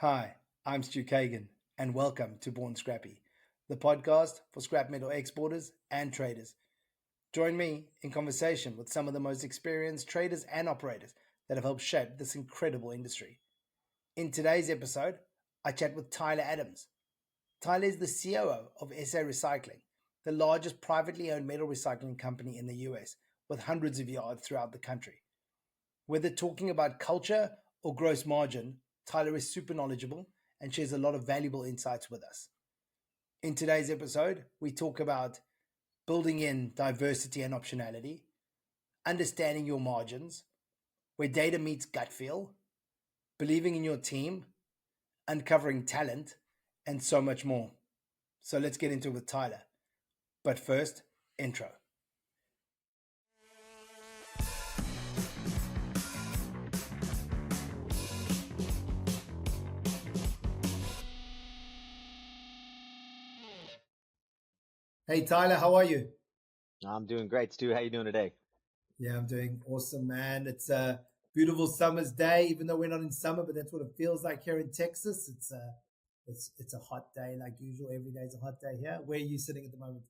Hi, I'm Stu Kagan, and welcome to Born Scrappy, the podcast for scrap metal exporters and traders. Join me in conversation with some of the most experienced traders and operators that have helped shape this incredible industry. In today's episode, I chat with Tyler Adams. Tyler is the COO of SA Recycling, the largest privately owned metal recycling company in the US, with hundreds of yards throughout the country. Whether talking about culture or gross margin, Tyler is super knowledgeable and shares a lot of valuable insights with us. In today's episode, we talk about building in diversity and optionality, understanding your margins, where data meets gut feel, believing in your team, uncovering talent, and so much more. So let's get into it with Tyler. But first, intro. Hey Tyler, how are you? I'm doing great. Stu, how you doing today? Yeah, I'm doing awesome, man. It's a beautiful summer's day, even though we're not in summer, but that's what it feels like here in Texas. It's a hot day like usual. Every day is a hot day here. Where are you sitting at the moment?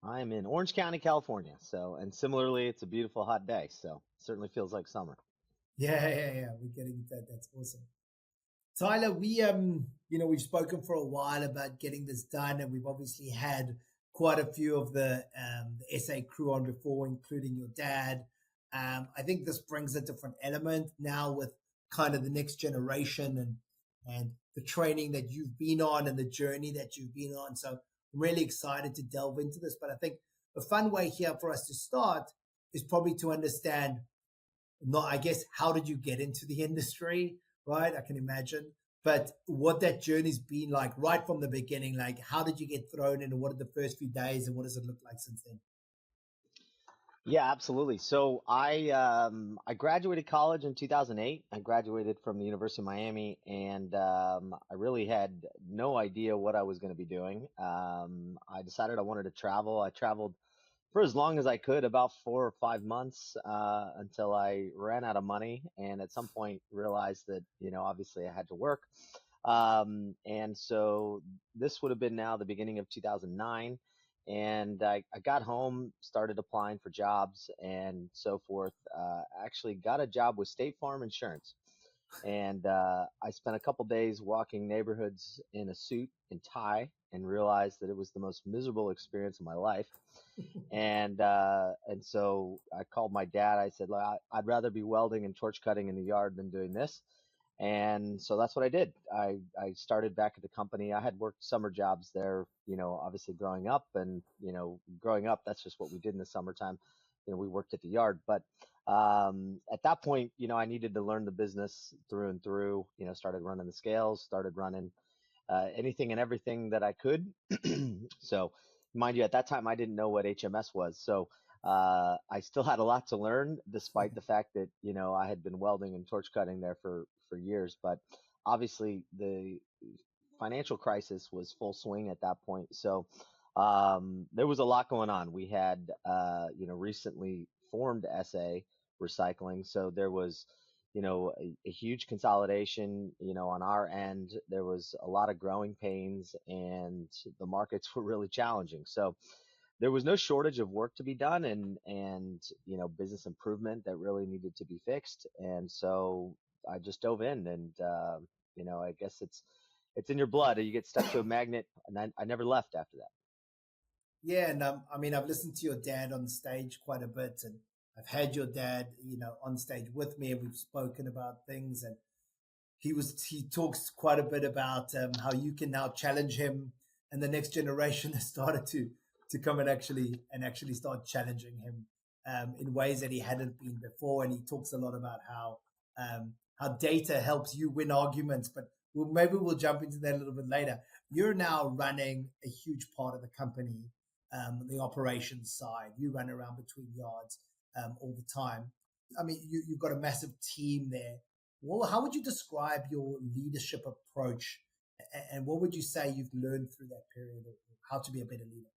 I am in Orange County, California. And similarly, it's a beautiful hot day. So certainly feels like summer. Yeah. We're getting that. That's awesome. Tyler, we've spoken for a while about getting this done, and we've obviously had quite a few of the SA crew on before, including your dad. I think this brings a different element now with kind of the next generation and the training that you've been on and the journey that you've been on. So I'm really excited to delve into this. But I think a fun way here for us to start is probably to understand, not, I guess, how did you get into the industry, right? I can imagine. But what that journey's been like right from the beginning, like how did you get thrown in and what are the first few days and what does it look like since then? Yeah, absolutely. So I graduated college in 2008. I graduated from the University of Miami, and I really had no idea what I was going to be doing. I decided I wanted to travel. I traveled for as long as I could, about 4 or 5 months, until I ran out of money, and at some point realized that, obviously I had to work. And so this would have been now the beginning of 2009. And I got home, started applying for jobs and so forth. Actually got a job with State Farm Insurance. And I spent a couple days walking neighborhoods in a suit and tie and realized that it was the most miserable experience of my life. And so I called my dad. I said, I'd rather be welding and torch cutting in the yard than doing this. And so that's what I did. I started back at the company. I had worked summer jobs there, obviously growing up, and, growing up, that's just what we did in the summertime. We worked at the yard. But at that point, I needed to learn the business through and through, started running the scales, started running anything and everything that I could. So, mind you, at that time, I didn't know what HMS was. So I still had a lot to learn, despite the fact that, I had been welding and torch cutting there for years. But obviously, the financial crisis was full swing at that point. So there was a lot going on. We had, recently formed SA Recycling. So there was, a huge consolidation, on our end. There was a lot of growing pains, and the markets were really challenging. So there was no shortage of work to be done, and business improvement that really needed to be fixed. And so I just dove in, and I guess it's in your blood. You get stuck to a magnet, and I never left after that. Yeah, and I've listened to your dad on stage quite a bit, and I've had your dad, on stage with me, and we've spoken about things, and he talks quite a bit about how you can now challenge him, and the next generation has started to come and actually start challenging him in ways that he hadn't been before, and he talks a lot about how data helps you win arguments, but maybe we'll jump into that a little bit later. You're now running a huge part of the company, the operations side. You run around between yards all the time. I mean, you've got a massive team there. Well, how would you describe your leadership approach, and what would you say you've learned through that period, or how to be a better leader?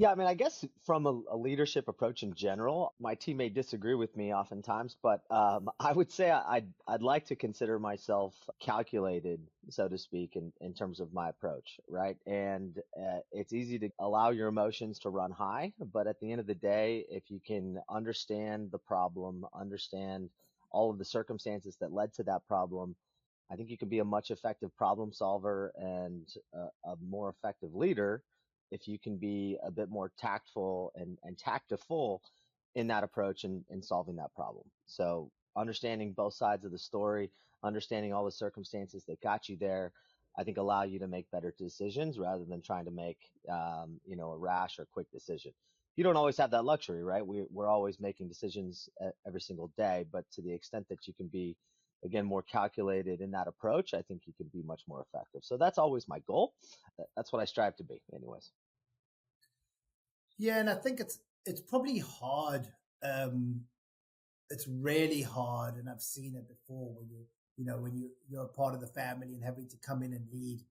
Yeah, I mean, I guess from a leadership approach in general, my team may disagree with me oftentimes, but I would say I'd like to consider myself calculated, so to speak, in terms of my approach, right? And it's easy to allow your emotions to run high, but at the end of the day, if you can understand the problem, understand all of the circumstances that led to that problem, I think you can be a much effective problem solver and a more effective leader if you can be a bit more tactful and tactful in that approach and solving that problem. So understanding both sides of the story, understanding all the circumstances that got you there, I think allow you to make better decisions rather than trying to make a rash or quick decision. You don't always have that luxury, right? We're always making decisions every single day, but to the extent that you can be again more calculated in that approach, I think you can be much more effective. So that's always my goal. That's what I strive to be anyways. Yeah, and I think it's probably hard. It's really hard, and I've seen it before when you're a part of the family and having to come in and lead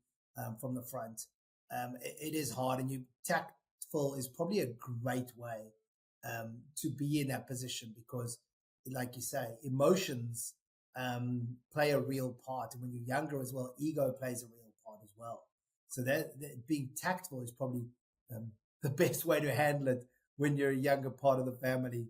from the front. It is hard, and you tactful is probably a great way to be in that position because, like you say, emotions play a real part, and when you're younger as well, ego plays a real part as well. So that being tactful is probably the best way to handle it when you're a younger part of the family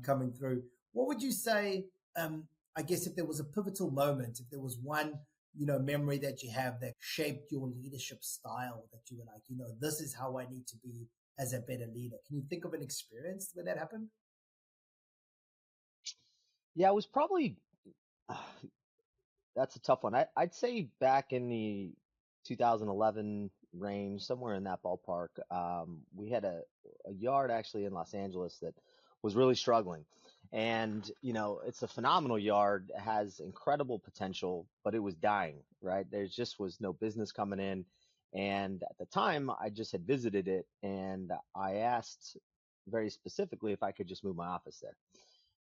coming through. What would you say? I guess if there was a pivotal moment, if there was one, memory that you have that shaped your leadership style, that you were like, this is how I need to be as a better leader. Can you think of an experience where that happened? Yeah, it was probably that's a tough one. I'd say back in the 2011 range, somewhere in that ballpark. We had a yard actually in Los Angeles that was really struggling. And, it's a phenomenal yard, it has incredible potential, but it was dying, right? There just was no business coming in. And at the time, I just had visited it and I asked very specifically if I could just move my office there.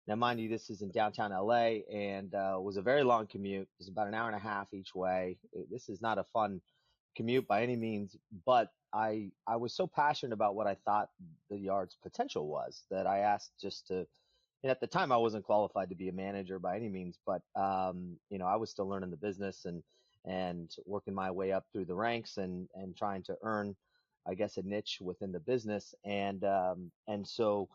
Now, mind you, this is in downtown LA and was a very long commute. It was about an hour and a half each way. This is not a fun commute by any means, but I was so passionate about what I thought the yard's potential was that I asked just to. And at the time, I wasn't qualified to be a manager by any means, but I was still learning the business and working my way up through the ranks and trying to earn, I guess, a niche within the business. And so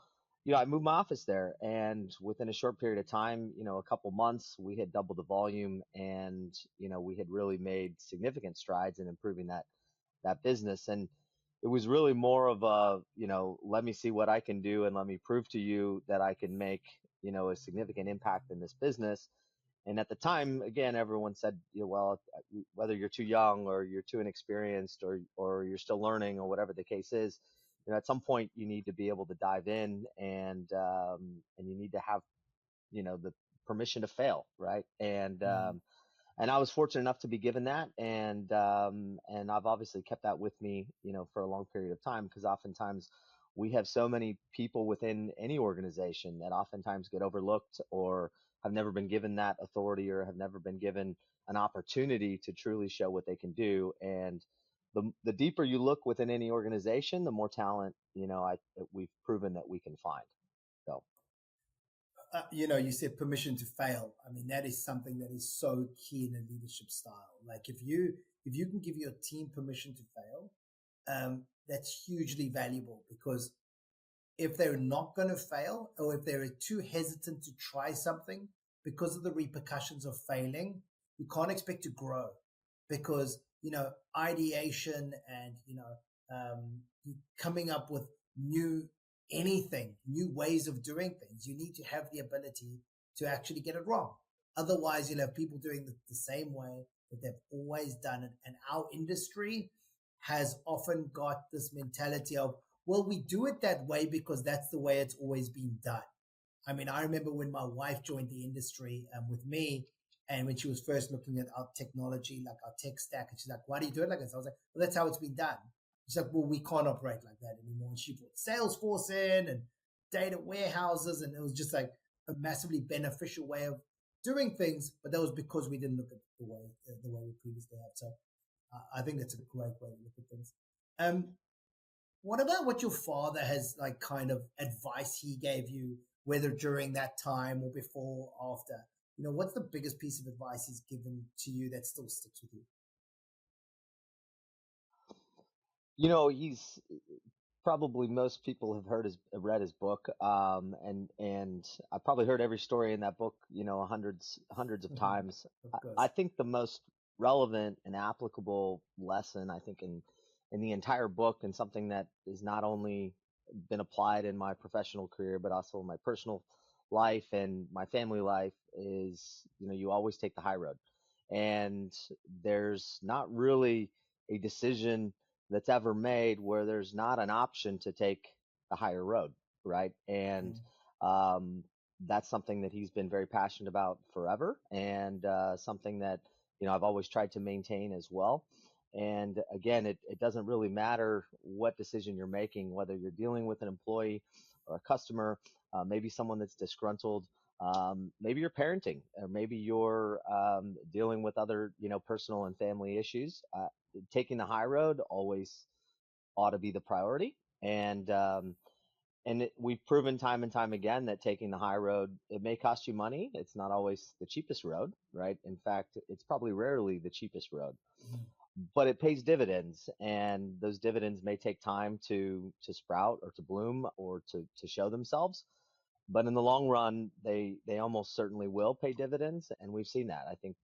I moved my office there, and within a short period of time, a couple months, we had doubled the volume, and we had really made significant strides in improving that business. And it was really more of a, let me see what I can do, and let me prove to you that I can make a significant impact in this business. And at the time, again, everyone said, well, whether you're too young or you're too inexperienced or you're still learning or whatever the case is, at some point you need to be able to dive in and you need to have, the permission to fail, right? And I was fortunate enough to be given that, and I've obviously kept that with me, for a long period of time because oftentimes we have so many people within any organization that oftentimes get overlooked or have never been given that authority or have never been given an opportunity to truly show what they can do. And the deeper you look within any organization, the more talent, we've proven that we can find. So. You said permission to fail. I mean, that is something that is so key in a leadership style. Like if you can give your team permission to fail, that's hugely valuable because if they're not going to fail or if they're too hesitant to try something because of the repercussions of failing, you can't expect to grow because, ideation and, coming up with new ways of doing things, you need to have the ability to actually get it wrong. Otherwise, you'll have people doing the same way that they've always done it. And our industry has often got this mentality of, well, we do it that way because that's the way it's always been done. I mean, I remember when my wife joined the industry with me, and when she was first looking at our technology, like our tech stack, and she's like, why do you do it like this? I was like, well, that's how it's been done. She's like, well, we can't operate like that anymore. And she brought Salesforce in and data warehouses, and it was just like a massively beneficial way of doing things. But that was because we didn't look at the way we previously had. So I think that's a great way to look at things. What about what your father has like kind of advice he gave you, whether during that time or before, or after? What's the biggest piece of advice he's given to you that still sticks with you? He's probably most people have read his book, and I probably heard every story in that book, hundreds of times. Of I course. think the most relevant and applicable lesson, I think, in the entire book, and something that is not only been applied in my professional career, but also in my personal life and my family life, is, you always take the high road. And there's not really a decision that's ever made where there's not an option to take the higher road, right? And Mm. um, that's something that he's been very passionate about forever, and something that I've always tried to maintain as well. And again, it doesn't really matter what decision you're making, whether you're dealing with an employee or a customer, maybe someone that's disgruntled, maybe you're parenting, or maybe you're dealing with other, personal and family issues. Taking the high road always ought to be the priority. And we've proven time and time again that taking the high road, it may cost you money. It's not always the cheapest road, right? In fact, it's probably rarely the cheapest road, Mm. but it pays dividends, and those dividends may take time to sprout or to bloom or to show themselves. But in the long run, they almost certainly will pay dividends, and we've seen that. I think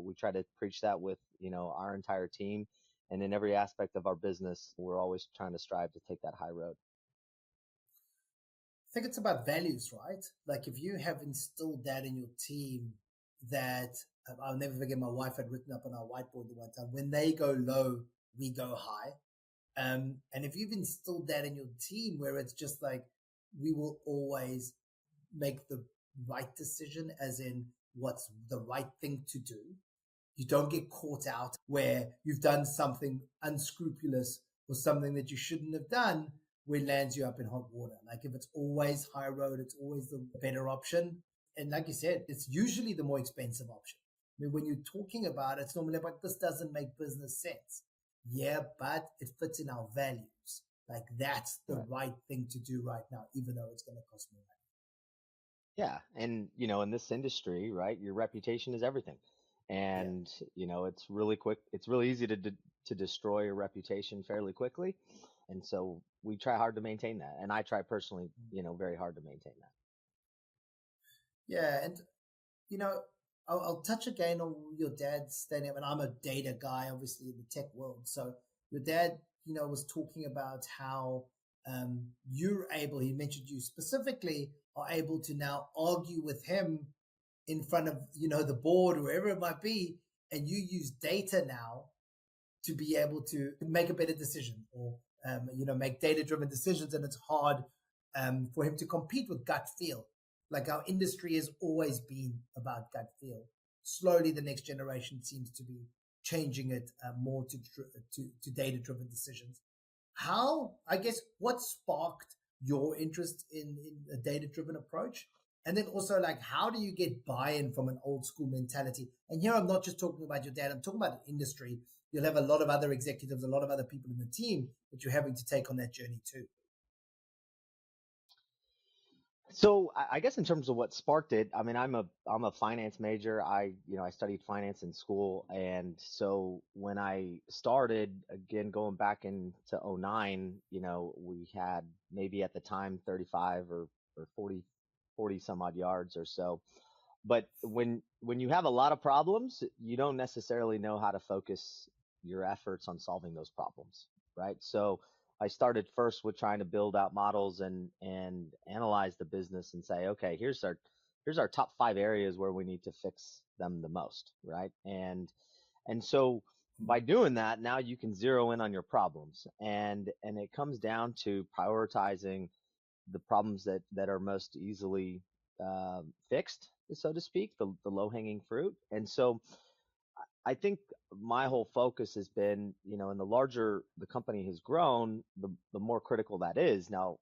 we try to preach that with our entire team, and in every aspect of our business, we're always trying to strive to take that high road. I think it's about values, right? Like if you have instilled that in your team, that I'll never forget, my wife had written up on our whiteboard the one time, when they go low, we go high. And if you've instilled that in your team, where it's just like, we will always make the right decision, as in what's the right thing to do. You don't get caught out where you've done something unscrupulous or something that you shouldn't have done, where it lands you up in hot water. Like if it's always high road, it's always the better option. And like you said, it's usually the more expensive option. I mean, when you're talking about it, it's normally like, this doesn't make business sense. Yeah, but it fits in our values. Like that's the Right. right thing to do right now, even though it's going to cost me money. Yeah, and in this industry, right, your reputation is everything. Yeah. And it's really quick. It's really easy to destroy a reputation fairly quickly. And so we try hard to maintain that. And I try personally, very hard to maintain that. Yeah. And you know, I'll touch again on your dad's standing up, and I'm a data guy, obviously in the tech world. So your dad, was talking about how you're able. He mentioned you specifically are able to now argue with him in front of the board, wherever it might be, and you use data now to be able to make a better decision, or make data driven decisions. And it's hard for him to compete with gut feel. Like our industry has always been about gut feel. Slowly the next generation seems to be changing it more to data driven decisions. How, I guess, what sparked your interest in a data driven approach? And then also, like, how do you get buy-in from an old school mentality? And here I'm not just talking about your dad, I'm talking about the industry. You'll have a lot of other executives, a lot of other people in the team that you're having to take on that journey too. So I guess in terms of what sparked it, I mean, I'm a finance major. I studied finance in school, and so when I started, again going back into '09, we had maybe at the time 35 or 40 some odd yards or so. But when you have a lot of problems, you don't necessarily know how to focus your efforts on solving those problems, right? So I started first with trying to build out models and analyze the business and say, okay, here's our top 5 areas where we need to fix them the most, right? And so by doing that, now you can zero in on your problems, and it comes down to prioritizing the problems that are most easily fixed, so to speak, the low hanging fruit. And so I think my whole focus has been, and the larger the company has grown, the more critical that is. Now,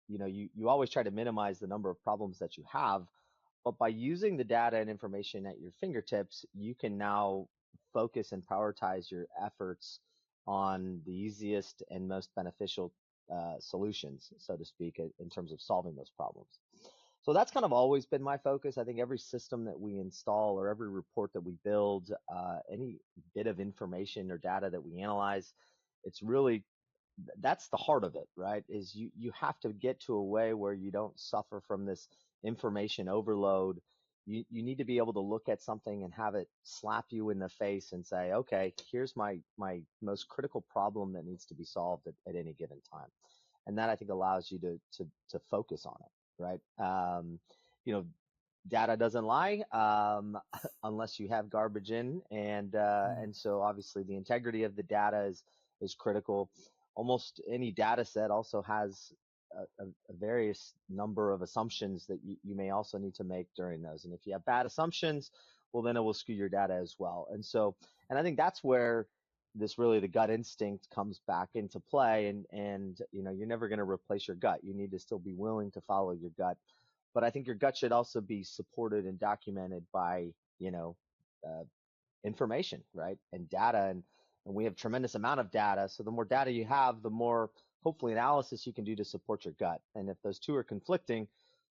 you always try to minimize the number of problems that you have, but by using the data and information at your fingertips, you can now focus and prioritize your efforts on the easiest and most beneficial solutions, so to speak, in terms of solving those problems. So that's kind of always been my focus. I think every system that we install or every report that we build, any bit of information or data that we analyze, it's really, that's the heart of it, right? Is you have to get to a way where you don't suffer from this information overload. You need to be able to look at something and have it slap you in the face and say, okay, here's my most critical problem that needs to be solved at any given time. And that, I think, allows you to focus on it, right? You know, data doesn't lie, unless you have garbage in, and so obviously the integrity of the data is critical. Almost any data set also has a various number of assumptions that you may also need to make during those. And if you have bad assumptions, well, then it will skew your data as well. And I think that's where this really, the gut instinct comes back into play. And you're never going to replace your gut. You need to still be willing to follow your gut. But I think your gut should also be supported and documented by, uh, information, right? And data. And we have tremendous amount of data. So the more data you have, the more hopefully analysis you can do to support your gut. And if those two are conflicting,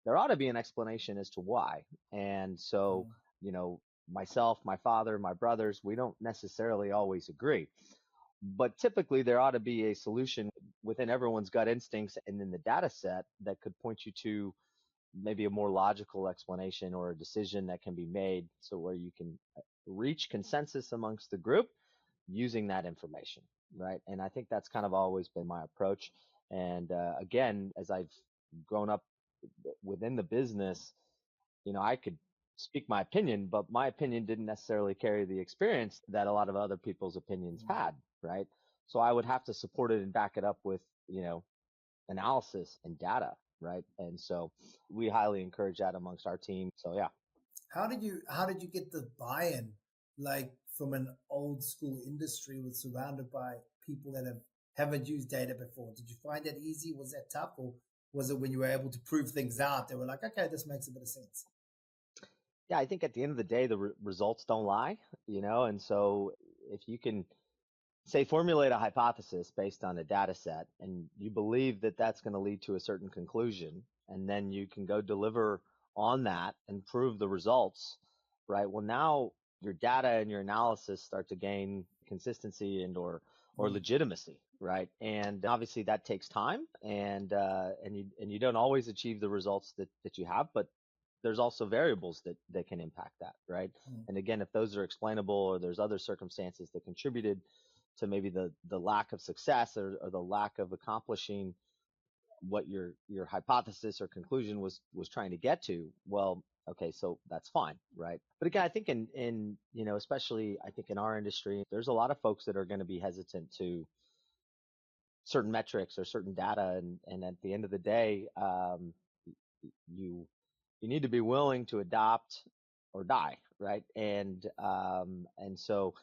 there ought to be an explanation as to why. And so, myself, my father, my brothers, we don't necessarily always agree. But typically there ought to be a solution within everyone's gut instincts and in the data set that could point you to maybe a more logical explanation or a decision that can be made, so where you can reach consensus amongst the group using that information, right? And I think that's kind of always been my approach. And again, as I've grown up within the business, I could speak my opinion, but my opinion didn't necessarily carry the experience that a lot of other people's opinions had, right? So I would have to support it and back it up with, analysis and data, right? And so we highly encourage that amongst our team. So yeah. How did you get the buy-in, like from an old school industry with surrounded by people that haven't used data before? Did you find that easy? Was that tough, or was it when you were able to prove things out, they were like, okay, this makes a bit of sense? Yeah, I think at the end of the day, the results don't lie, and so if you can say formulate a hypothesis based on a data set and you believe that that's going to lead to a certain conclusion, and then you can go deliver on that and prove the results, right? Well, now your data and your analysis start to gain consistency or legitimacy, right? And obviously that takes time, and you don't always achieve the results that you have, but there's also variables that can impact that, right? And again, if those are explainable or there's other circumstances that contributed to maybe the lack of success or the lack of accomplishing what your hypothesis or conclusion was trying to get to, well, okay, so that's fine, right? But again, I think in especially I think in our industry, there's a lot of folks that are going to be hesitant to certain metrics or certain data, and at the end of the day, you you need to be willing to adopt or die, right? And so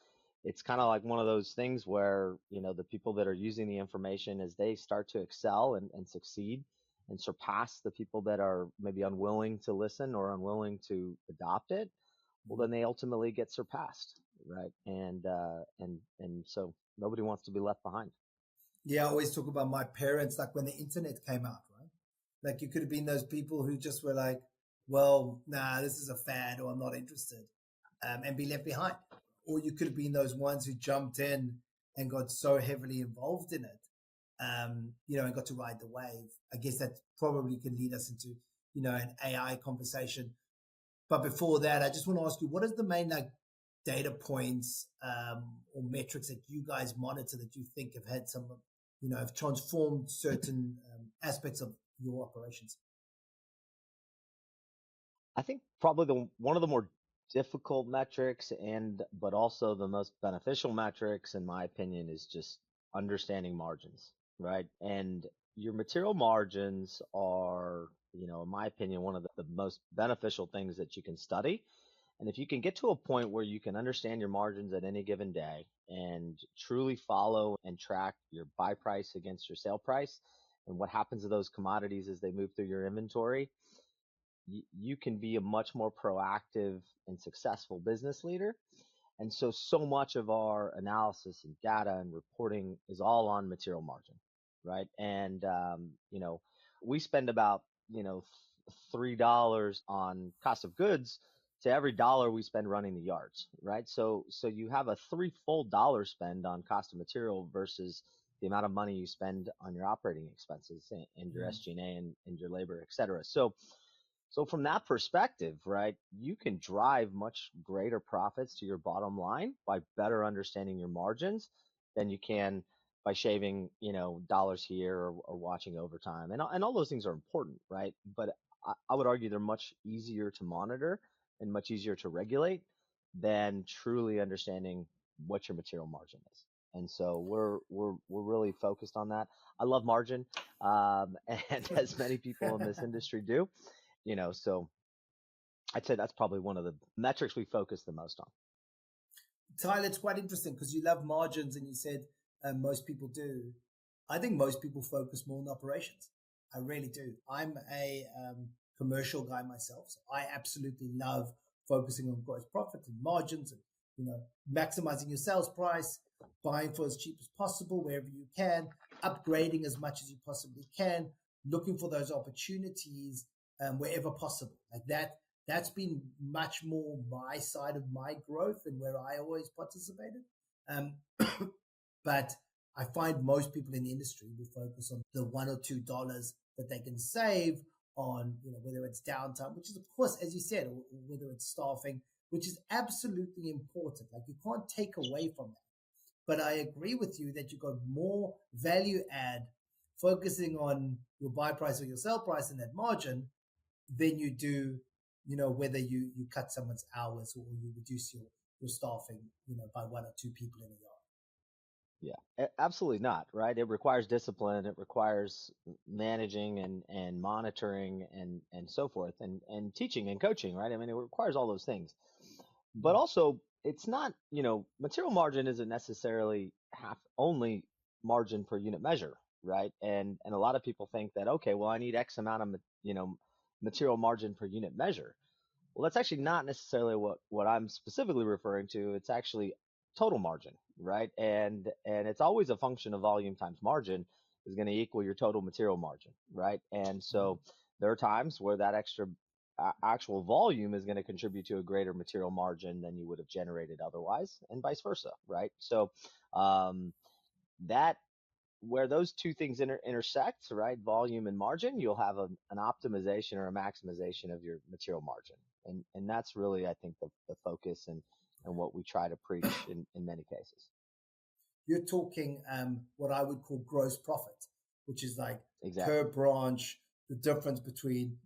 it's kind of like one of those things where, the people that are using the information, as they start to excel and succeed and surpass the people that are maybe unwilling to listen or unwilling to adopt it, well, then they ultimately get surpassed, right? And so nobody wants to be left behind. Yeah, I always talk about my parents, like when the internet came out, right? Like you could have been those people who just were like, well, nah, this is a fad, or I'm not interested, and be left behind. Or you could have been those ones who jumped in and got so heavily involved in it, and got to ride the wave. I guess that probably can lead us into, an AI conversation. But before that, I just want to ask you, what is the main data points or metrics that you guys monitor that you think have had some, have transformed certain aspects of your operations? I think probably one of the more difficult metrics but also the most beneficial metrics, in my opinion, is just understanding margins, right? And your material margins are, in my opinion, one of the most beneficial things that you can study. And if you can get to a point where you can understand your margins at any given day and truly follow and track your buy price against your sale price and what happens to those commodities as they move through your inventory, you can be a much more proactive and successful business leader. And so much of our analysis and data and reporting is all on material margin, right? And, we spend about, $3 on cost of goods to every dollar we spend running the yards, right? So you have a three full dollar spend on cost of material versus the amount of money you spend on your operating expenses and your SG&A and your labor, et cetera. So from that perspective, right, you can drive much greater profits to your bottom line by better understanding your margins than you can by shaving, dollars here or watching overtime. And all those things are important, right? But I would argue they're much easier to monitor and much easier to regulate than truly understanding what your material margin is. And so we're really focused on that. I love margin, and as many people in this industry do. So I'd say that's probably one of the metrics we focus the most on. Tyler, it's quite interesting because you love margins and you said most people do. I think most people focus more on operations. I really do. I'm a commercial guy myself, so I absolutely love focusing on gross profit and margins and, maximizing your sales price, buying for as cheap as possible wherever you can, upgrading as much as you possibly can, looking for those opportunities wherever possible. Like that's been much more my side of my growth and where I always participated. But I find most people in the industry will focus on the $1 or $2 that they can save on, whether it's downtime, which is of course, as you said, or whether it's staffing, which is absolutely important. Like you can't take away from that. But I agree with you that you've got more value add focusing on your buy price or your sell price and that margin than you do, whether you cut someone's hours or you reduce your staffing, by 1 or 2 people in a yard. Yeah, absolutely not, right? It requires discipline, it requires managing and monitoring and so forth and teaching and coaching, right? I mean, it requires all those things. But also it's not, material margin isn't necessarily only margin per unit measure, right? And a lot of people think that, okay, well, I need X amount of, material margin per unit measure. Well, that's actually not necessarily what I'm specifically referring to. It's actually total margin, right? And it's always a function of volume times margin is going to equal your total material margin, right? And so there are times where that extra actual volume is going to contribute to a greater material margin than you would have generated otherwise, and vice versa, right? So that where those two things intersect, right, volume and margin, you'll have an optimization or a maximization of your material margin. And that's really, I think, the focus and what we try to preach in many cases. You're talking what I would call gross profit, which is like exactly. per branch, the difference between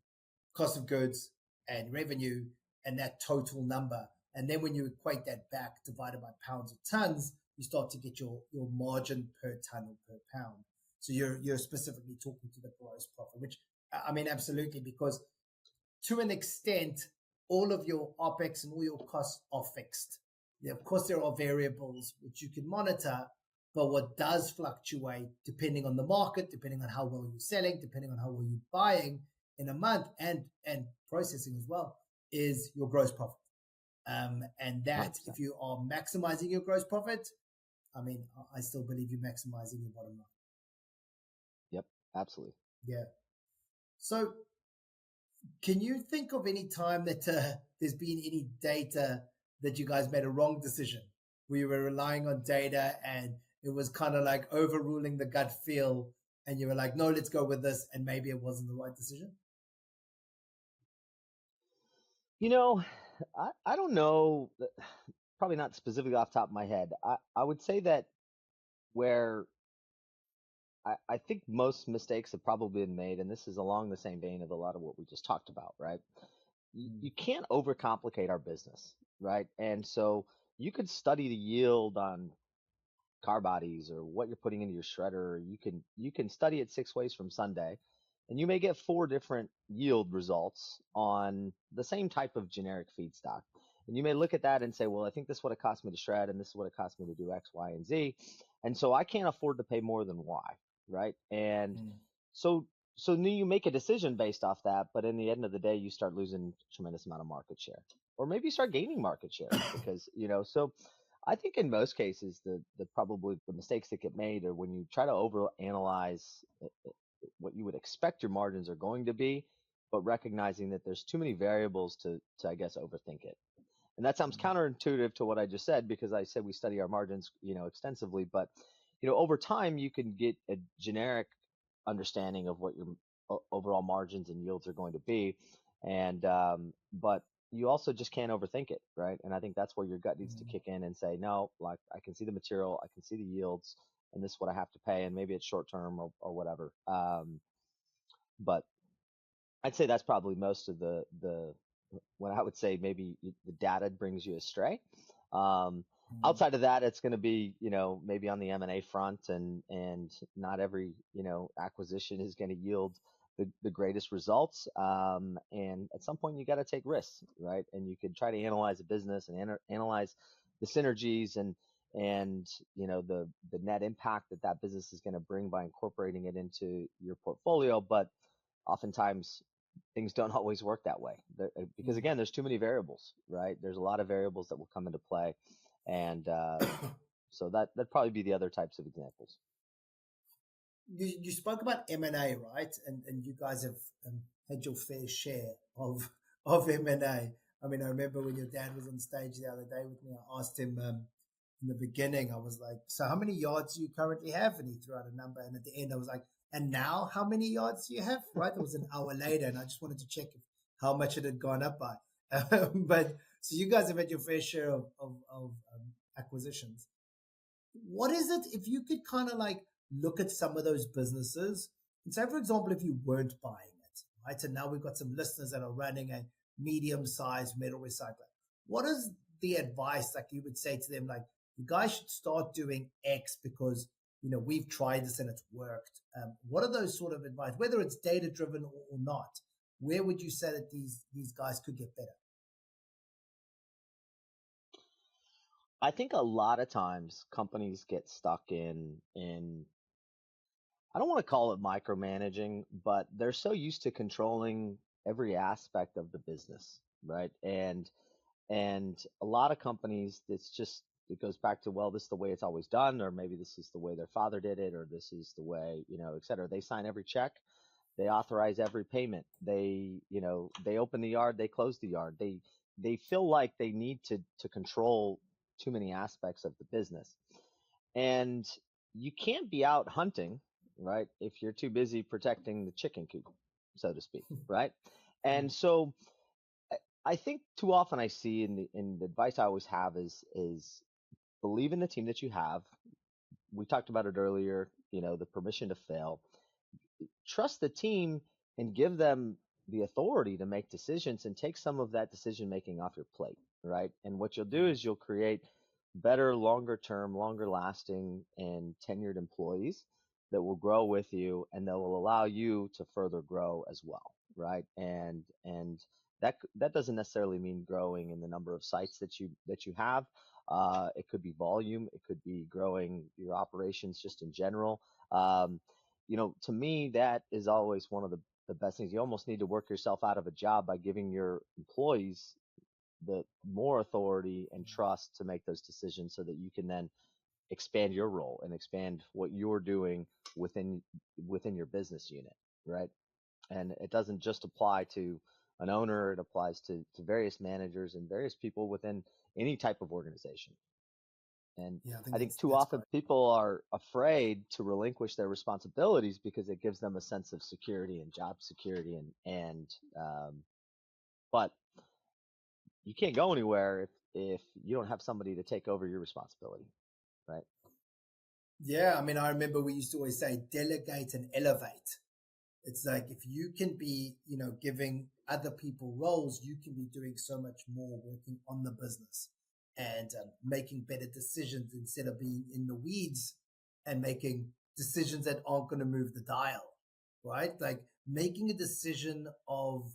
cost of goods and revenue and that total number. And then when you equate that back divided by pounds or tons, you start to get your margin per ton or per pound. So you're specifically talking to the gross profit, which I mean, absolutely, because to an extent, all of your OPEX and all your costs are fixed. Yeah, of course, there are variables which you can monitor, but what does fluctuate depending on the market, depending on how well you're selling, depending on how well you're buying in a month and processing as well, is your gross profit. And that 100%. If you are maximizing your gross profit, I mean, I still believe you're maximizing your bottom line. Yep, absolutely. Yeah. So can you think of any time that there's been any data that you guys made a wrong decision? We were relying on data and it was kind of like overruling the gut feel and you were like, no, let's go with this. And maybe it wasn't the right decision. I don't know, probably not specifically off the top of my head. I would say that where I think most mistakes have probably been made, and this is along the same vein of a lot of what we just talked about, right? You can't overcomplicate our business, right? And so you could study the yield on car bodies or what you're putting into your shredder. You can study it 6 ways from Sunday, and you may get 4 different yield results on the same type of generic feedstock. And you may look at that and say, well, I think this is what it cost me to shred, and this is what it cost me to do X, Y, and Z. And so I can't afford to pay more than Y, right? And so you make a decision based off that, but in the end of the day, you start losing a tremendous amount of market share. or maybe start gaining market share because, so I think in most cases, the probably the mistakes that get made are when you try to over analyze what you would expect your margins are going to be, but recognizing that there's too many variables to I guess, overthink it. And that sounds counterintuitive to what I just said because I said we study our margins, extensively, but over time you can get a generic understanding of what your overall margins and yields are going to be. And but you also just can't overthink it, right? And I think that's where your gut needs to kick in and say, no, like I can see the material, I can see the yields, and this is what I have to pay, and maybe it's short term or whatever. But I'd say that's probably most of the when I would say maybe the data brings you astray. Outside of that, it's going to be, maybe on the M&A front, and not every, acquisition is going to yield the greatest results. And at some point you got to take risks, right? And you could try to analyze a business and analyze the synergies and the net impact that business is going to bring by incorporating it into your portfolio. But oftentimes things don't always work that way because again, there's too many variables, right? There's a lot of variables that will come into play. And so that'd probably be the other types of examples. You spoke about M&A, right? And you guys have had your fair share of M&A. I mean, I remember when your dad was on stage the other day with me, I asked him in the beginning, I was like, so how many yards do you currently have? And he threw out a number. And at the end, I was like, and now how many yards do you have? Right? It was an hour later. And I just wanted to check how much it had gone up by. But so you guys have had your fair share of acquisitions. What is it, if you could kind of like look at some of those businesses and say, for example, if you weren't buying it, right? And now we've got some listeners that are running a medium-sized metal recycler. What is the advice like you would say to them? Like, you guys should start doing X because, we've tried this and it's worked. What are those sort of advice, whether it's data-driven or not? Where would you say that these guys could get better? I think a lot of times companies get stuck in I don't want to call it micromanaging, but they're so used to controlling every aspect of the business, right? And a lot of companies, it goes back to, well, this is the way it's always done, or maybe this is the way their father did it, or this is the way, et cetera. They sign every check, they authorize every payment, they open the yard, they close the yard. They feel like they need to control too many aspects of the business. And you can't be out hunting, right, if you're too busy protecting the chicken coop, so to speak, right? And so I think too often I see in the advice I always have is believe in the team that you have. We talked about it earlier, the permission to fail. Trust the team and give them the authority to make decisions and take some of that decision making off your plate, right? And what you'll do is you'll create better, longer term, longer lasting, and tenured employees that will grow with you and that will allow you to further grow as well, right? And that doesn't necessarily mean growing in the number of sites that you have. It could be volume. It could be growing your operations just in general. To me, that is always one of the best things. You almost need to work yourself out of a job by giving your employees the more authority and trust to make those decisions so that you can then expand your role and expand what you're doing within your business unit, right? And it doesn't just apply to an owner, it applies to various managers and various people within any type of organization. And yeah, I think too often people are afraid to relinquish their responsibilities because it gives them a sense of security and job security but you can't go anywhere if you don't have somebody to take over your responsibility, right? Yeah, I mean, I remember we used to always say delegate and elevate. It's like if you can be, giving other people roles, you can be doing so much more working on the business and making better decisions instead of being in the weeds and making decisions that aren't going to move the dial, right? Like making a decision of,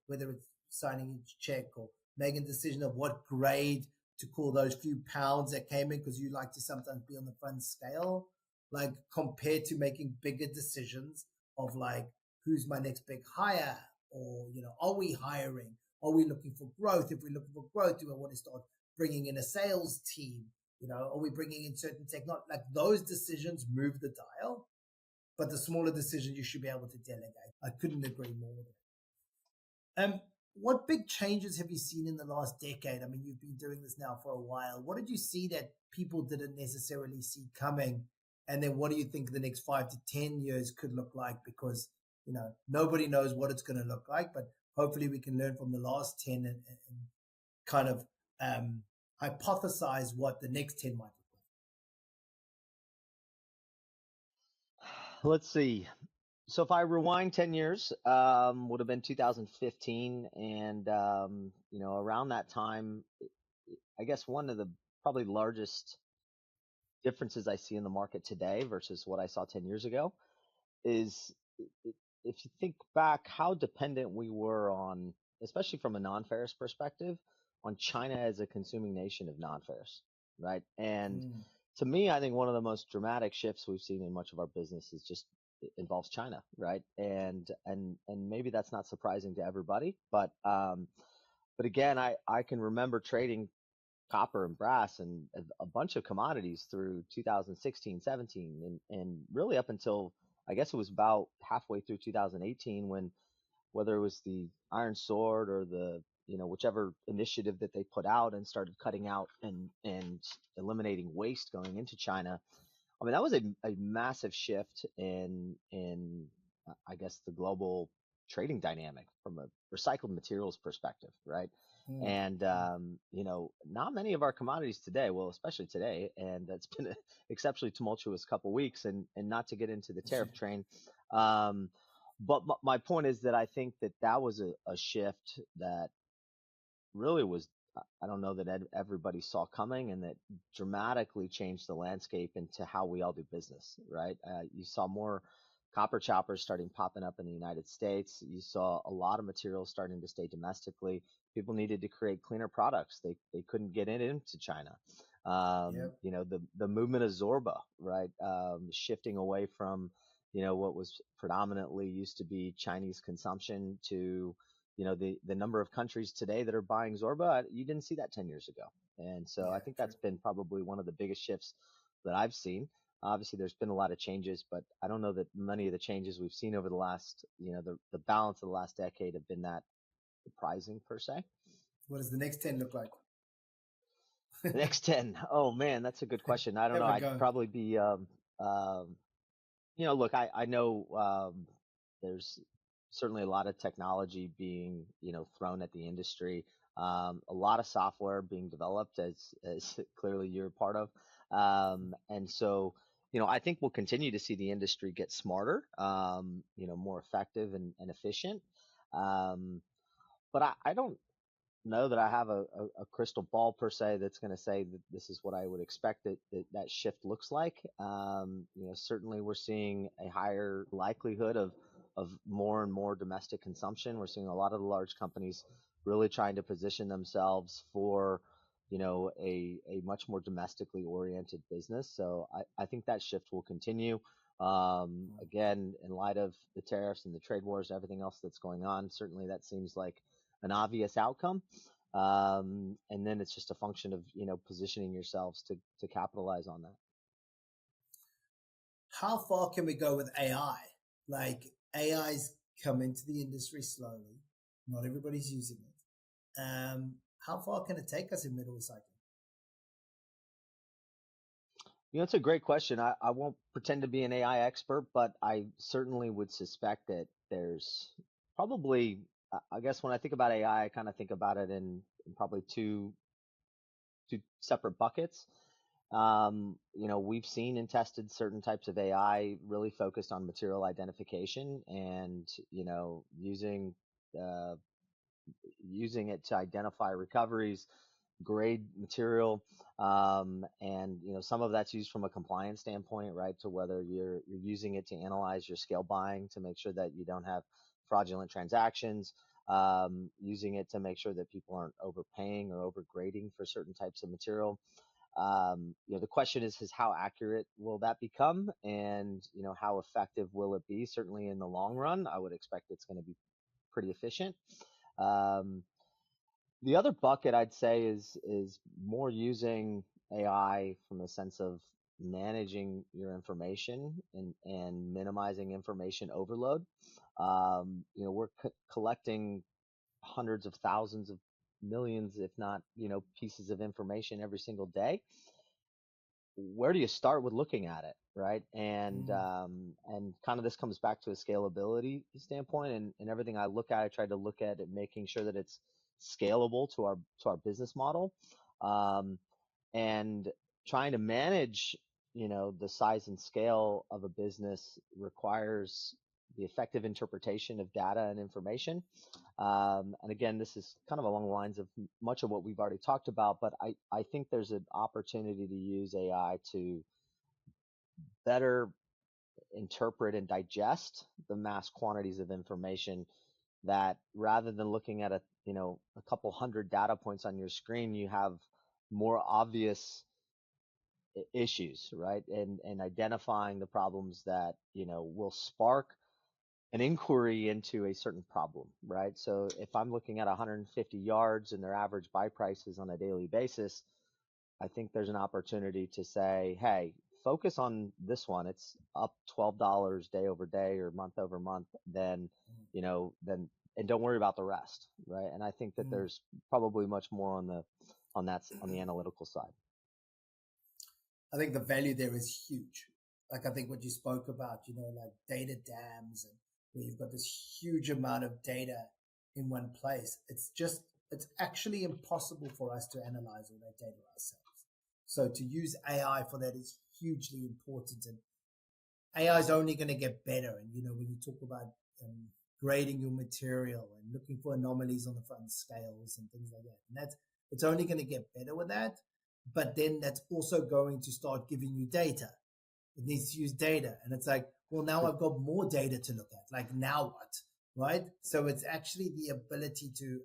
whether it's signing each check or making a decision of what grade to call those few pounds that came in because you like to sometimes be on the fun scale, like compared to making bigger decisions of like, who's my next big hire or, are we hiring? Are we looking for growth? If we're looking for growth, do I want to start bringing in a sales team? Are we bringing in certain technology? Like those decisions move the dial, but the smaller decisions you should be able to delegate. I couldn't agree more with that. What big changes have you seen in the last decade? I mean, you've been doing this now for a while. What did you see that people didn't necessarily see coming? And then what do you think the next 5 to 10 years could look like? Because, nobody knows what it's going to look like, but hopefully we can learn from the last 10 and kind of hypothesize what the next 10 might look like. Let's see. So if I rewind 10 years, would have been 2015. And, around that time, I guess one of the probably largest differences I see in the market today versus what I saw 10 years ago is if you think back how dependent we were on, especially from a non-ferrous perspective, on China as a consuming nation of non-ferrous, right? And to me, I think one of the most dramatic shifts we've seen in much of our business is just it involves China, right? And maybe that's not surprising to everybody, but again, I can remember trading copper and brass and a bunch of commodities through 2016, 17, and really up until I guess it was about halfway through 2018 when whether it was the Iron Sword or the whichever initiative that they put out and started cutting out and eliminating waste going into China. I mean, that was a massive shift in I guess the global trading dynamic from a recycled materials perspective, right? And not many of our commodities today, well, especially today, and that's been an exceptionally tumultuous couple weeks, and not to get into the tariff train. But my point is that I think that was a shift that really was, I don't know that everybody saw coming, and that dramatically changed the landscape into how we all do business, right? You saw more copper choppers starting popping up in the United States. You saw a lot of materials starting to stay domestically. People needed to create cleaner products. They couldn't get into China. The movement of Zorba, right? Shifting away from, what was predominantly used to be Chinese consumption to, the number of countries today that are buying Zorba, you didn't see that 10 years ago. And so I think that's been probably one of the biggest shifts that I've seen. Obviously, there's been a lot of changes, but I don't know that many of the changes we've seen over the last, the balance of the last decade have been that surprising per se. What does the next 10 look like? The next 10. Oh man, that's a good question. I don't know. I'd probably be, look, I know there's certainly a lot of technology being, thrown at the industry. A lot of software being developed as clearly you're a part of. And so, I think we'll continue to see the industry get smarter, more effective and efficient. But I don't know that I have a crystal ball per se that's going to say that this is what I would expect that shift looks like. Certainly we're seeing a higher likelihood of more and more domestic consumption. We're seeing a lot of the large companies really trying to position themselves for, a much more domestically oriented business. So I think that shift will continue. Again, in light of the tariffs and the trade wars and everything else that's going on, certainly that seems like an obvious outcome. And then it's just a function of, positioning yourselves to capitalize on that. How far can we go with AI? Like AI's come into the industry slowly. Not everybody's using it. How far can it take us in metal recycling? It's a great question. I won't pretend to be an AI expert, but I certainly would suspect that there's probably, I guess when I think about AI, I kind of think about it in probably two separate buckets. We've seen and tested certain types of AI really focused on material identification and, using it to identify recoveries, grade material, and some of that's used from a compliance standpoint, right? To whether you're using it to analyze your scale buying to make sure that you don't have fraudulent transactions, using it to make sure that people aren't overpaying or overgrading for certain types of material. The question is how accurate will that become, and how effective will it be? Certainly in the long run, I would expect it's going to be pretty efficient. The other bucket I'd say is more using AI from the sense of managing your information and minimizing information overload. We're collecting hundreds of thousands of millions, if not, pieces of information every single day. Where do you start with looking at it, right? Mm, And kind of this comes back to a scalability standpoint, and everything I look at, I try to look at it, making sure that it's scalable to our business model, um, and trying to manage, the size and scale of a business requires the effective interpretation of data and information. And again, this is kind of along the lines of much of what we've already talked about, but I think there's an opportunity to use AI to better interpret and digest the mass quantities of information that rather than looking at a couple hundred data points on your screen, you have more obvious issues, right? And identifying the problems that, will spark an inquiry into a certain problem, right? So if I'm looking at 150 yards and their average buy prices on a daily basis, I think there's an opportunity to say, hey, focus on this one. It's up $12 day over day or month over month. Then, and don't worry about the rest, right? And I think that mm. there's probably much more on the analytical side. I think the value there is huge. Like I think what you spoke about, like data dams and where you've got this huge amount of data in one place. It's actually impossible for us to analyze all that data ourselves. So to use AI for that is hugely important. And AI is only going to get better. And, when you talk about grading your material and looking for anomalies on the front scales and things like that, and it's only going to get better with that. But then that's also going to start giving you data. It needs to use data. And it's like, well, now I've got more data to look at. Like, now what? Right? So it's actually the ability to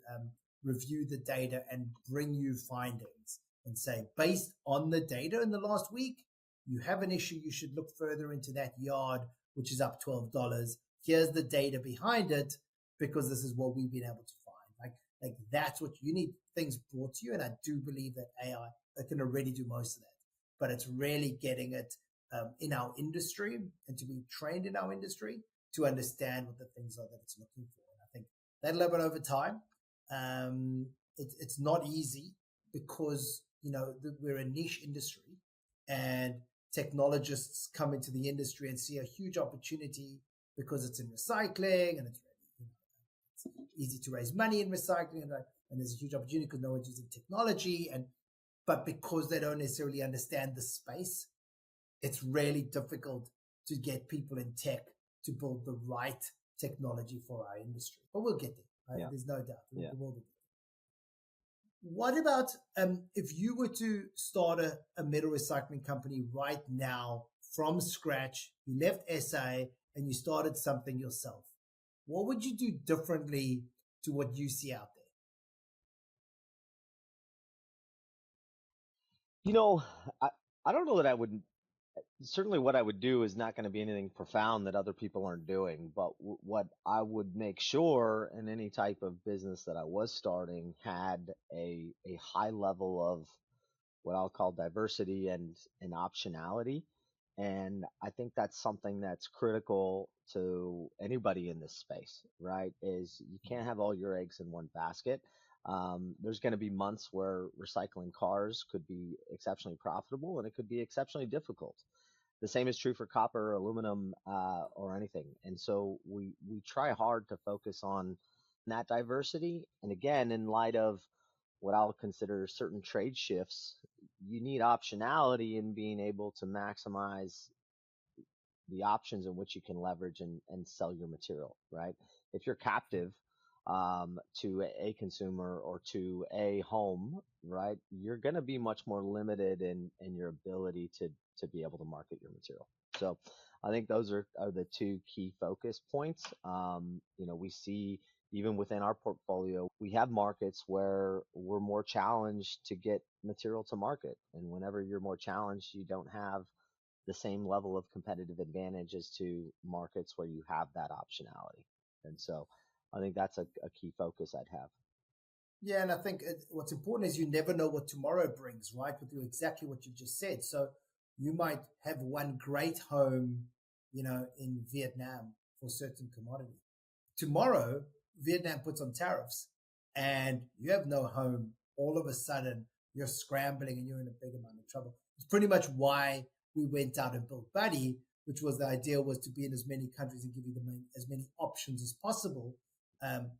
review the data and bring you findings and say, based on the data in the last week, you have an issue. You should look further into that yard, which is up $12. Here's the data behind it because this is what we've been able to find. Like that's what you need, things brought to you. And I do believe that AI can already do most of that, but it's really getting it in our industry and to be trained in our industry to understand what the things are that it's looking for. And I think that'll happen over time. It's not easy because, we're a niche industry and technologists come into the industry and see a huge opportunity because it's in recycling and it's really, it's easy to raise money in recycling and there's a huge opportunity because no one's using technology but because they don't necessarily understand the space, it's really difficult to get people in tech to build the right technology for our industry. But we'll get there. Right? Yeah. There's no doubt. Yeah. We'll get there. What about if you were to start a metal recycling company right now from scratch? You left SA and you started something yourself. What would you do differently to what you see out there? You know, I, I don't know that I would certainly what I would do is not going to be anything profound that other people aren't doing, but what I would make sure in any type of business that I was starting had a high level of what I'll call diversity and optionality. And I think that's something that's critical to anybody in this space, right? Is you can't have all your eggs in one basket. There's going to be months where recycling cars could be exceptionally profitable and it could be exceptionally difficult. The same is true for copper, aluminum, or anything. And so we try hard to focus on that diversity. And again, in light of what I'll consider certain trade shifts, you need optionality in being able to maximize the options in which you can leverage and sell your material, right? If you're captive to a consumer or to a home, right, you're going to be much more limited in your ability to be able to market your material. So I think those are the two key focus points. We see even within our portfolio, we have markets where we're more challenged to get material to market. And whenever you're more challenged, you don't have the same level of competitive advantage as to markets where you have that optionality. And so I think that's a key focus I'd have. Yeah, and I think what's important is you never know what tomorrow brings, right? With you exactly what you just said. So you might have one great home, in Vietnam for a certain commodity. Tomorrow, Vietnam puts on tariffs, and you have no home. All of a sudden, you're scrambling and you're in a big amount of trouble. It's pretty much why we went out and built Buddy, which was the idea was to be in as many countries and give you as many options as possible.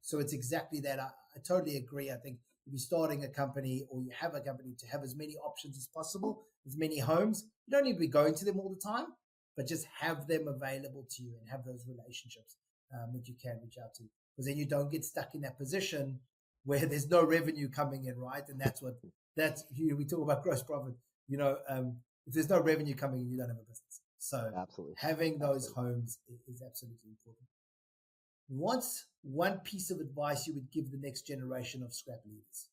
So it's exactly that. I totally agree. I think if you're starting a company or you have a company, to have as many options as possible, as many homes, you don't need to be going to them all the time, but just have them available to you and have those relationships that you can reach out to, because then you don't get stuck in that position where there's no revenue coming in, right? And we talk about gross profit. If there's no revenue coming in, you don't have a business. So Absolutely. having those homes is absolutely important. What's one piece of advice you would give the next generation of scrap leaders?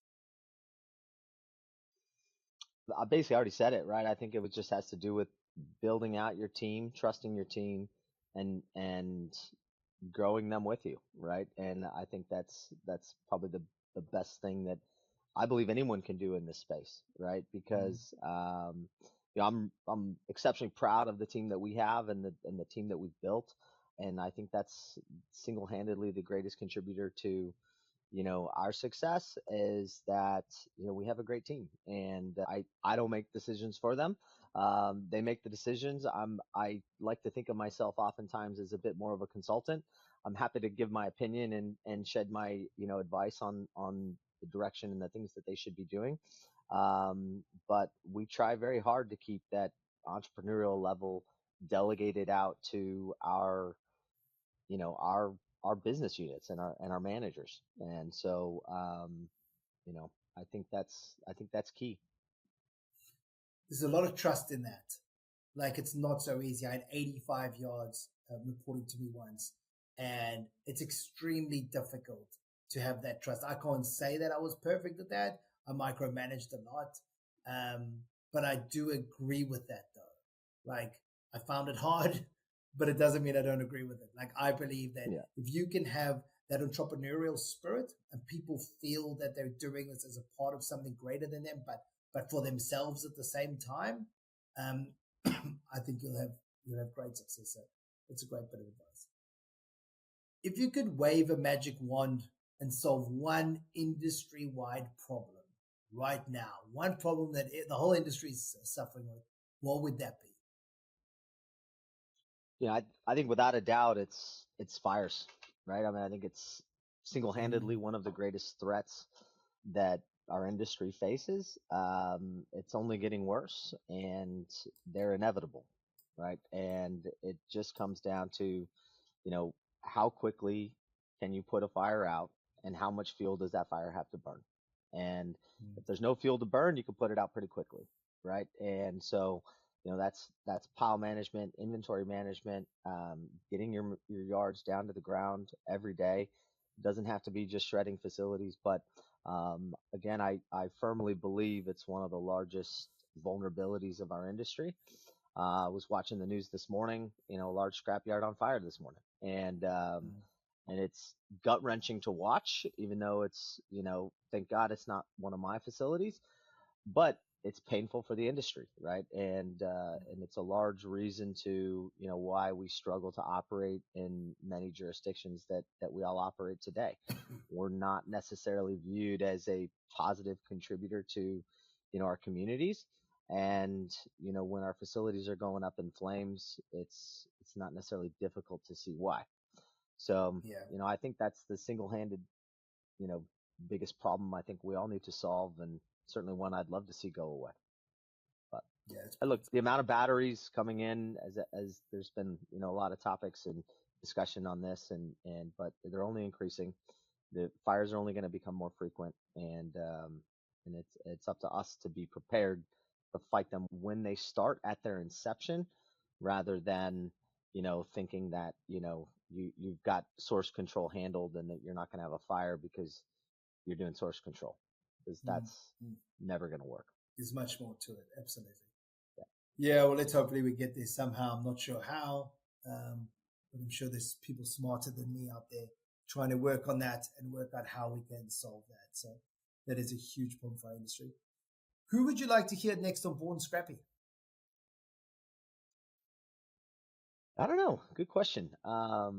I basically already said it, right? I think it just has to do with building out your team, trusting your team, and growing them with you, right? And I think that's probably the best thing that I believe anyone can do in this space, right? Because I'm exceptionally proud of the team that we have and the team that we've built, and I think that's single-handedly the greatest contributor to our success is that we have a great team, and I don't make decisions for them. They make the decisions. I like to think of myself oftentimes as a bit more of a consultant. I'm happy to give my opinion and shed my advice on the direction and the things that they should be doing. But we try very hard to keep that entrepreneurial level delegated out to our business units and our managers. And so I think that's key. There's a lot of trust in that. Like, it's not so easy. I had 85 yards reporting to me once, and it's extremely difficult to have that trust. I can't say that I was perfect at that. I micromanaged a lot. But I do agree with that, though. Like, I found it hard, but it doesn't mean I don't agree with it. Like, I believe that if you can have that entrepreneurial spirit and people feel that they're doing this as a part of something greater than them, but for themselves at the same time, I think you'll have great success. So it's a great bit of advice. If you could wave a magic wand and solve one industry-wide problem right now, one problem that the whole industry is suffering with, what would that be? I think without a doubt it's fires, right? I mean, I think it's single-handedly one of the greatest threats that our industry faces. It's only getting worse, and they're inevitable, right? And it just comes down to, how quickly can you put a fire out, and how much fuel does that fire have to burn? And if there's no fuel to burn, you can put it out pretty quickly, right? And so, that's pile management, inventory management, getting your yards down to the ground every day. It doesn't have to be just shredding facilities, but again, I firmly believe it's one of the largest vulnerabilities of our industry. I was watching the news this morning, a large scrapyard on fire this morning, and it's gut wrenching to watch, even though it's, thank God it's not one of my facilities, but it's painful for the industry, right? And it's a large reason to, why we struggle to operate in many jurisdictions that we all operate today. We're not necessarily viewed as a positive contributor to, our communities. And, when our facilities are going up in flames, it's not necessarily difficult to see why. So, I think that's the single-handed, you know, biggest problem I think we all need to solve, and certainly one I'd love to see go away. But look, the amount of batteries coming in, as there's been, a lot of topics and discussion on this, but they're only increasing. The fires are only going to become more frequent, and it's up to us to be prepared to fight them when they start at their inception, rather than thinking that you've got source control handled and that you're not going to have a fire because you're doing source control, because that's never going to work. There's much more to it, absolutely. Yeah, well, let's hopefully we get there somehow. I'm not sure how, but I'm sure there's people smarter than me out there trying to work on that and work out how we can solve that. So that is a huge problem for our industry. Who would you like to hear next on Born Scrappy? I don't know. Good question. My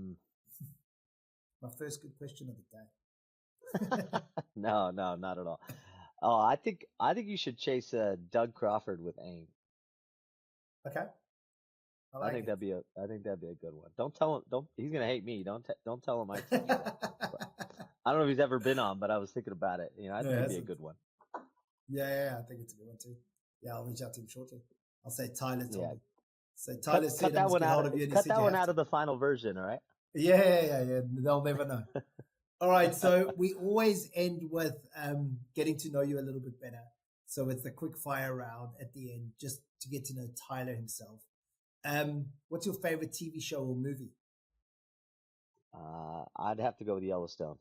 first good question of the day. No, not at all. Oh, I think you should chase Doug Crawford with AIM. Okay. I think that'd be a good one. Don't tell him. He's gonna hate me. Don't tell him I told you that. I don't know if he's ever been on, but I was thinking about it. I think it'd be a good one. Yeah, I think it's a good one too. Yeah, I'll reach out to him shortly. I'll say Tyler told me. So Tyler cut that one out. Cut that one out of the final version, all right? Yeah. They'll never know. All right, so we always end with getting to know you a little bit better. So it's the quick fire round at the end, just to get to know Tyler himself. What's your favorite TV show or movie? I'd have to go with Yellowstone.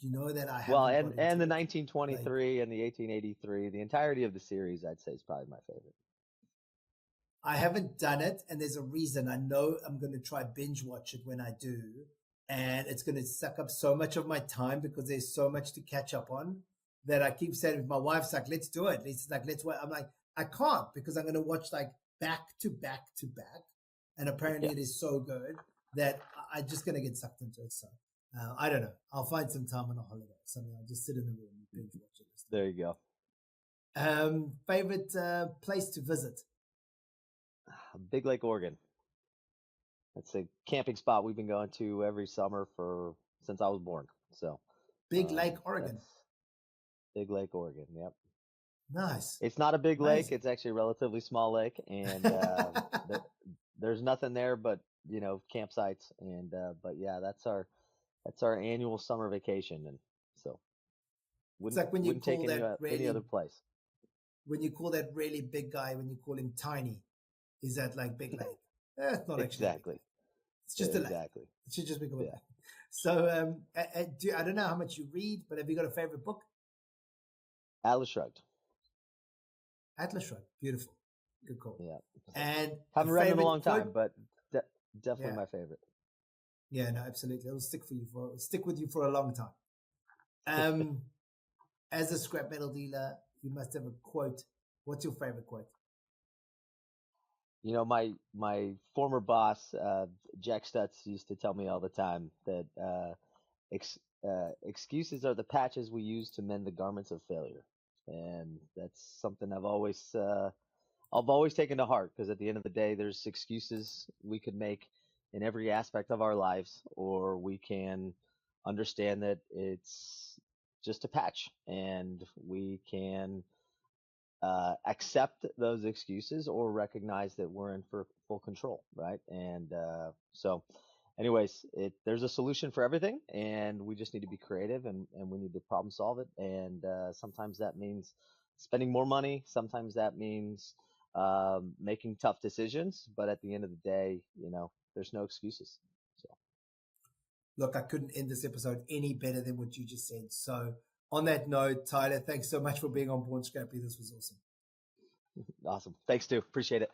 You know that I have. Well, and the 1923 and the 1883, the entirety of the series, I'd say is probably my favorite. I haven't done it, and there's a reason. I know I'm going to try binge watch it when I do, and it's going to suck up so much of my time because there's so much to catch up on that I keep saying, my wife's like, let's do it. Let's wait. I'm like, I can't because I'm going to watch like back to back to back. And apparently it is so good that I'm just going to get sucked into it. So I don't know. I'll find some time on a holiday or something. I'll just sit in the room and binge watch it. There you go. Favorite place to visit? Big Lake, Oregon. It's a camping spot we've been going to every summer since I was born. So Big Lake, Oregon. Big Lake, Oregon. Yep. Nice. It's not a big lake. It's actually a relatively small lake, and there's nothing there but campsites. And but yeah, that's our annual summer vacation, and so it's like when you call take any other place. When you call that really big guy, when you call him tiny, is that like Big Lake? It's not actually. Exactly. It's just a lake. Exactly. It should just be called a lake. So I don't know how much you read, but have you got a favorite book? Atlas Shrugged. Atlas Shrugged. Beautiful. Good call. Yeah. And haven't read it in a long time, but definitely my favorite. Yeah, no, absolutely. It'll stick with you for a long time. As a scrap metal dealer, you must have a quote. What's your favorite quote? My former boss, Jack Stutz, used to tell me all the time that excuses are the patches we use to mend the garments of failure, and that's something I've always taken to heart, because at the end of the day, there's excuses we could make in every aspect of our lives, or we can understand that it's just a patch, and we can accept those excuses or recognize that we're in for full control, right? And so anyways, there's a solution for everything, and we just need to be creative, and we need to problem solve it. And sometimes that means spending more money. Sometimes that means making tough decisions. But at the end of the day, there's no excuses. So, look, I couldn't end this episode any better than what you just said. So on that note, Tyler, thanks so much for being on Born Scrappy. This was awesome. Awesome. Thanks, Stu. Appreciate it.